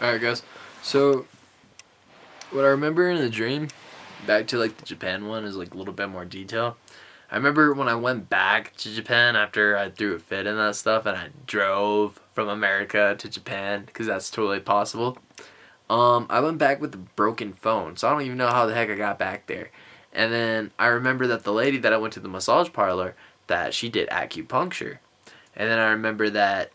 Alright, guys. So, what I remember in the dream, back to like the Japan one, is like a little bit more detail. I remember when I went back to Japan after I threw a fit and that stuff, and I drove from America to Japan because that's totally possible. I went back with a broken phone, so I don't even know how the heck I got back there. And then I remember that the lady that I went to the massage parlor, that she did acupuncture. And then I remember that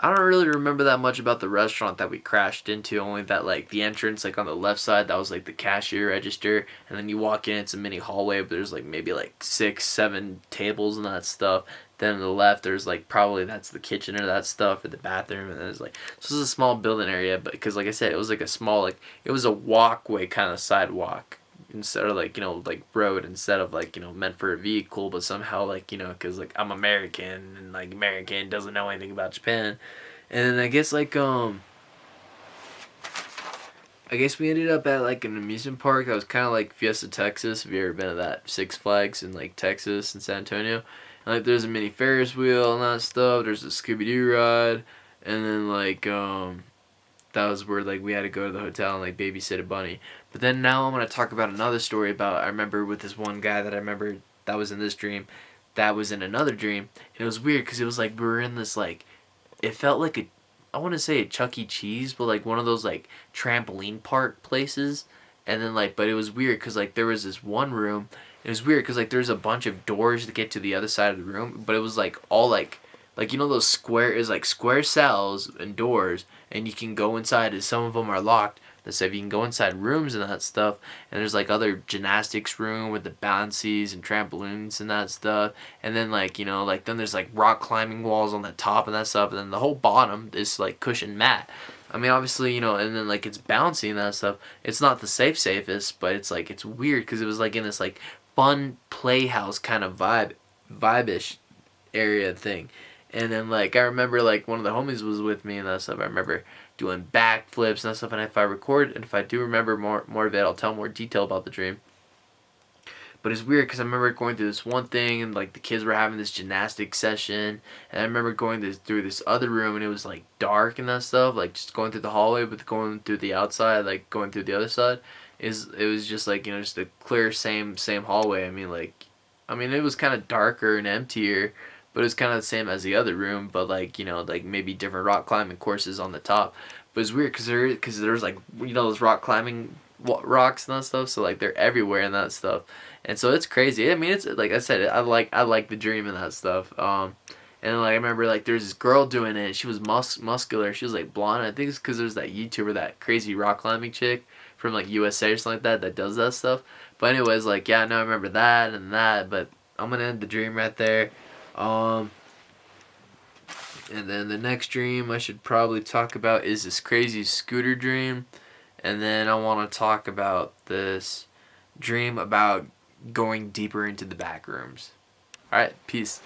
I don't really remember that much about the restaurant that we crashed into. Only that like the entrance, like on the left side, that was like the cashier register, and then you walk in, it's a mini hallway, but there's like maybe like 6, 7 tables and that stuff. Then on the left, there's like probably that's the kitchen or that stuff or the bathroom, and then there's like this is a small building area, but because like I said, it was like a small like it was a walkway kind of sidewalk instead of like like road instead of like meant for a vehicle, but somehow like because like I'm American and like American doesn't know anything about Japan. And then I guess like I guess we ended up at like an amusement park that was kind of like Fiesta Texas. Have you ever been to that Six Flags in like Texas and San Antonio? And like there's a mini Ferris wheel and that stuff. There's a Scooby Doo ride, and then like that was where like we had to go to the hotel and like babysit a bunny. But then now I'm gonna talk about another story about I remember with this one guy that I remember that was in this dream, that was in another dream, and it was weird because it was like we were in this like it felt like a I want to say a Chuck E. Cheese, but like one of those like trampoline park places. And then like, but it was weird because like there was this one room. It was weird because like there's a bunch of doors to get to the other side of the room, but it was like all like those square is like square cells and doors, and you can go inside. And some of them are locked. That said, you can go inside rooms and that stuff. And there's like other gymnastics room with the bouncies and trampolines and that stuff. And then like like then there's like rock climbing walls on the top and that stuff. And then the whole bottom is like cushioned mat. I mean, obviously, and then like it's bouncy and that stuff. It's not the safest, but it's like it's weird because it was like in this like fun playhouse kind of vibe-ish area thing. And then like I remember like one of the homies was with me and that stuff. I remember doing backflips and that stuff. And if I record and if I do remember more of it, I'll tell more detail about the dream. But it's weird because I remember going through this one thing and like the kids were having this gymnastics session, and I remember going through this other room and it was like dark and that stuff, like just going through the hallway, but going through the outside, like going through the other side, is it was just like just a clear same hallway. I mean it was kind of darker and emptier, but it was kind of the same as the other room, but like like maybe different rock climbing courses on the top. But it's weird because there's like those rock climbing rocks and that stuff, so like they're everywhere and that stuff. And so it's crazy. I mean, it's like I said, I like the dream and that stuff. And like I remember like there's this girl doing it. She was muscular. She was like blonde. I think it's because there's that YouTuber, that crazy rock climbing chick from like USA or something like that does that stuff. But anyways, like yeah, no, I remember that and that. But I'm gonna end the dream right there. Um, and then the next dream I should probably talk about is this crazy scooter dream. And then I want to talk about this dream about going deeper into the back rooms. Alright, peace.